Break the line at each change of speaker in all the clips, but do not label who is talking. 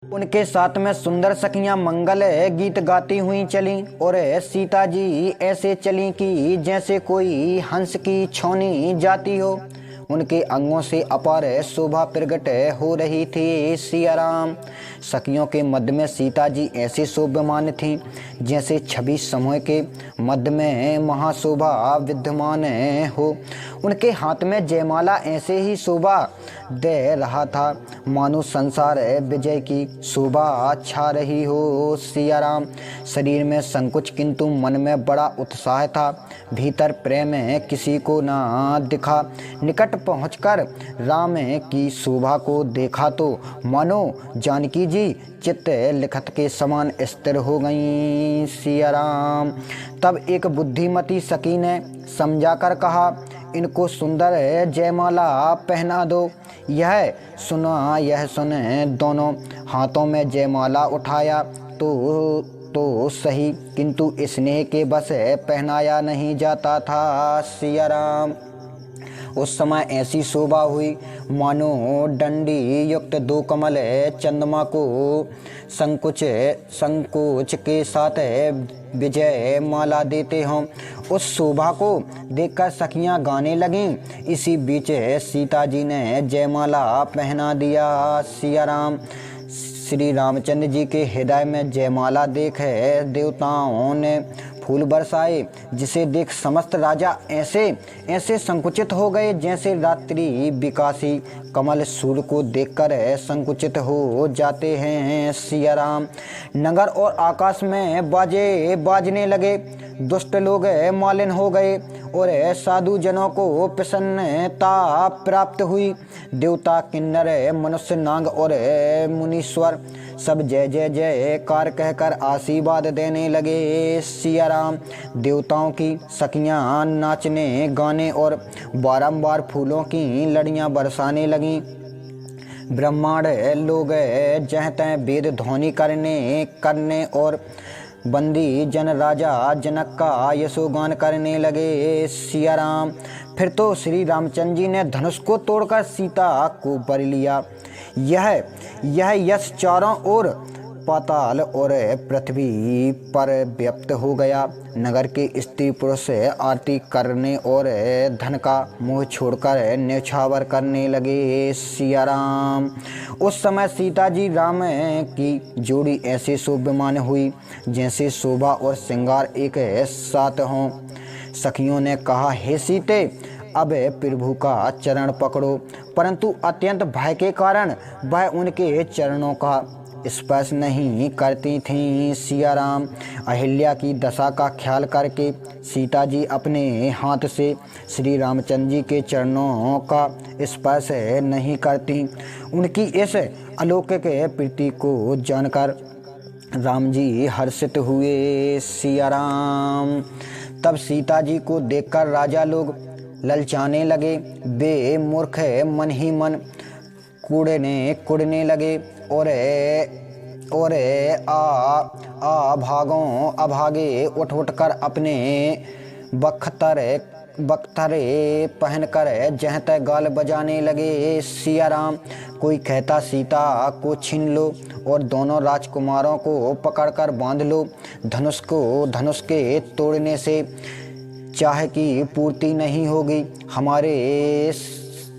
उनके साथ में सुंदर सखियां मंगल गीत गाती हुई चलीं और सीता जी ऐसे चलीं कि जैसे कोई हंस की छौनी जाती हो। उनके अंगों से अपार शोभा प्रकट हो रही थी। सिया राम। सखियों के मध्य में सीता जी ऐसे शोभमान थीं जैसे छवि समूह के मध्य में महाशोभा विद्यमान हो। उनके हाथ में जयमाला ऐसे ही शोभा दे रहा था मानो संसार विजय की शोभा छा रही हो। सिया राम। शरीर में संकोच किंतु मन में बड़ा उत्साह था। भीतर प्रेम किसी को ना दिखा। निकट पहुंचकर राम की शोभा को देखा तो मानो जानकी जी चित्त लिखत के समान स्थिर हो गईं। सिया राम। तब एक बुद्धिमती सखी ने समझाकर कहा, इनको सुंदर जयमाला पहना दो। यह सुने दोनों हाथों में जयमाला उठाया तो सही, किंतु स्नेह के बस पहनाया नहीं जाता था। सिया राम। उस समय ऐसी शोभा हुई मानो डंडी युक्त दो कमल चंद्रमा को संकोच के साथ विजय माला देते हों। उस शोभा को देखकर सखियां गाने लगीं। इसी बीच सीता जी ने जयमाला पहना दिया। सिया राम। श्री रामचंद्र जी के हृदय में जयमाला देख देवताओं ने फूल बरसाए, जिसे देख समस्त राजा ऐसे संकुचित हो गए जैसे रात्रि विकासी कमल सूर्य को देखकर संकुचित हो जाते हैं। सिया राम। नगर और आकाश में बाजे बाजने लगे। दुष्ट लोग मलिन हो गए और साधु जनों को प्रसन्नता प्राप्त हुई। देवता, किन्नर, मनुष्य, नाग और मुनीश्वर सब जय जय जयकार कहकर आशीर्वाद देने लगे। सिया राम। देवताओं की सखियां नाचने गाने और बारंबार फूलों की लड़ियां बरसाने लगीं। ब्रह्मांड लोग जह तह वेद ध्वनि करने और बंदी जन राजा जनक का यशोगान करने लगे। सिया राम। फिर तो श्री रामचंद्र जी ने धनुष को तोड़कर सीता को वर लिया। यह यश चारों ओर पाताल और पृथ्वी पर व्याप्त हो गया। नगर के स्त्री पुरुष आरती करने और धन का मोह छोड़कर न्यौछावर करने लगे। सिया राम। उस समय सीता जी राम की जोड़ी ऐसे शोभमान हुई जैसे शोभा और श्रृंगार एक साथ हों। सखियों ने कहा, हे सीते, अब प्रभु का चरण पकड़ो, परंतु अत्यंत भय के कारण वह उनके चरणों का स्पर्श नहीं करती थीं। सिया राम। अहिल्या की दशा का ख्याल करके सीता जी अपने हाथ से श्री रामचंद्र जी के चरणों का स्पर्श नहीं करती। उनकी इस अलौकिक प्रीति को जानकर राम जी हर्षित हुए। सिया राम। तब सीता जी को देखकर राजा लोग ललचाने लगे। वे मूर्ख मन ही मन कुड़ने लगे और अभागे उठ कर अपने बख्तरे पहनकर जह तह गाल बजाने लगे। सिया राम। कोई कहता, सीता को छीन लो और दोनों राजकुमारों को पकड़कर बांध लो। धनुष के तोड़ने से चाह की पूर्ति नहीं होगी।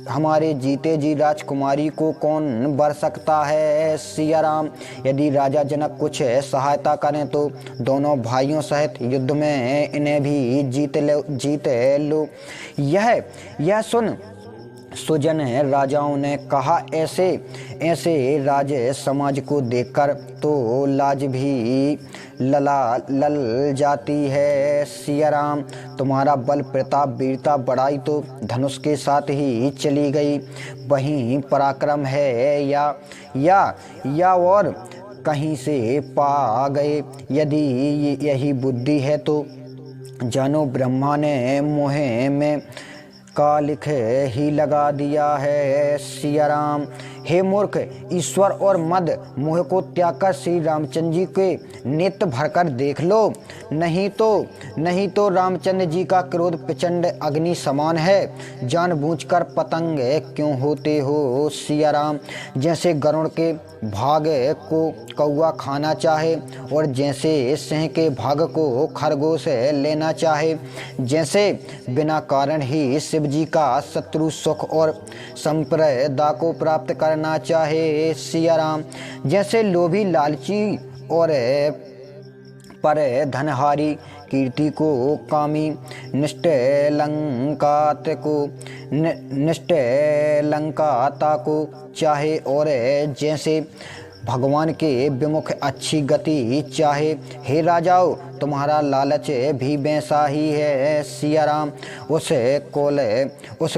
हमारे जीते जी राजकुमारी को कौन वर सकता है। सिया राम। यदि राजा जनक कुछ सहायता करें तो दोनों भाइयों सहित युद्ध में इन्हें भी जीत लो। यह सुन सुजन राजाओं ने कहा, ऐसे राज समाज को देखकर तो लाज भी लल जाती है। सिया राम। तुम्हारा बल प्रताप वीरता बढ़ाई तो धनुष के साथ ही चली गई, वहीं पराक्रम है या और कहीं से पा गए। यदि यही बुद्धि है तो जानो ब्रह्मा ने मोहे में का लिख ही लगा दिया है। सिया राम। हे मूर्ख, ईश्वर और मद मोह को त्याग कर श्री रामचंद्र जी के नेत्र भरकर देख लो, नहीं तो रामचंद्र जी का क्रोध प्रचंड अग्नि समान है। जानबूझकर पतंग क्यों होते हो सिया राम? जैसे गरुड़ के भाग को कौवा खाना चाहे और जैसे सिंह के भाग को खरगोश लेना चाहे, जैसे बिना कारण ही शिव जी का शत्रु सुख और संप्रदा को प्राप्त करना चाहे सिया राम, जैसे लोभी लालची और पर धनहारी कीर्ति को कामी निष्ठलंकाता को चाहे और जैसे भगवान के विमुख अच्छी गति चाहे। हे राजाओं, तुम्हारा लालच भी वैसा ही है सिया राम। उस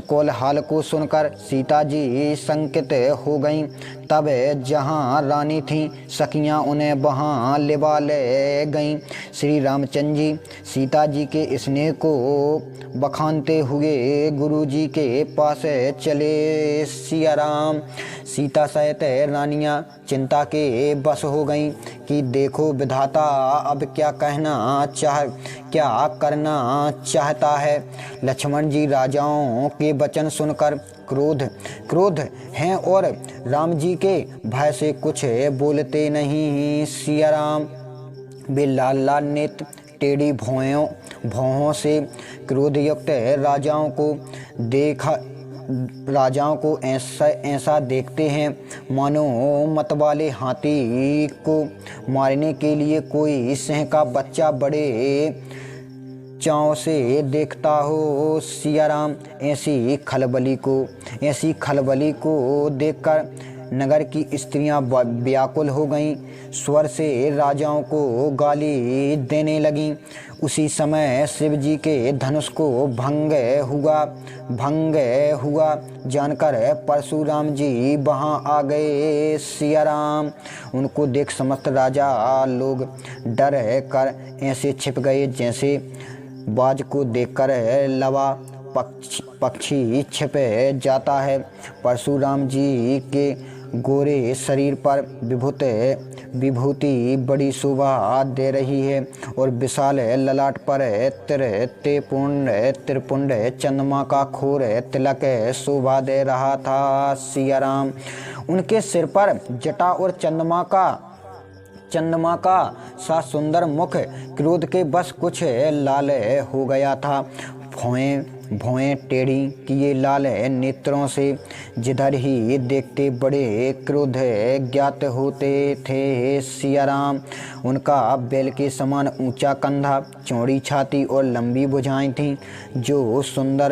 कोलाहल को सुनकर सीता जी शंकित हो गईं। तब जहाँ रानी थीं सखियाँ उन्हें वहाँ लिवा ले गईं। श्री रामचंद्र जी सीता जी के स्नेह को बखानते हुए गुरु जी के पास चले सिया राम। सीता सहित रानियाँ चिंता के बस हो गईं कि देखो विधाता अब क्या करना चाहता है। लक्ष्मण जी राजाओं के वचन सुनकर क्रोध हैं और राम जी के भय से कुछ बोलते नहीं सिया राम। वे लाल लाल नेत्र टेढ़ी भौहों से क्रोधयुक्त राजाओं को ऐसा देखते हैं मानो मतवाले हाथी को मारने के लिए कोई सिंह का बच्चा बड़े चाव से देखता हो सिया राम। ऐसी खलबली को देखकर नगर की स्त्रियां व्याकुल हो गईं, स्वर से राजाओं को गाली देने लगीं। उसी समय शिव जी के धनुष को भंग हुआ जानकर परशुराम जी वहां आ गए सिया राम। उनको देख समस्त राजा लोग डर कर ऐसे छिप गए जैसे बाज को देखकर लवा पक्षी छिप जाता है। परशुराम जी के गोरे शरीर पर विभूति बड़ी शोभा दे रही है और विशाल ललाट पर त्रिपुंड चंद्रमा का खोर तिलक शोभा दे रहा था सिया राम। उनके सिर पर जटा और चंद्रमा का सा सुंदर मुख क्रोध के बस कुछ लाल हो गया था। भौएं टेढ़ी किए लाल नेत्रों से जिधर ही देखते बड़े क्रोध ज्ञात होते थे सिया राम। उनका बैल के समान ऊंचा कंधा, चौड़ी छाती और लंबी भुजाएं थीं जो सुंदर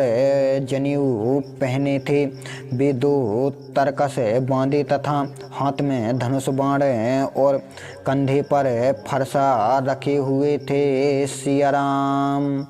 जनेऊ पहने थे। वे दो तरकस बांधे तथा हाथ में धनुष बाण और कंधे पर फरसा रखे हुए थे सिया राम।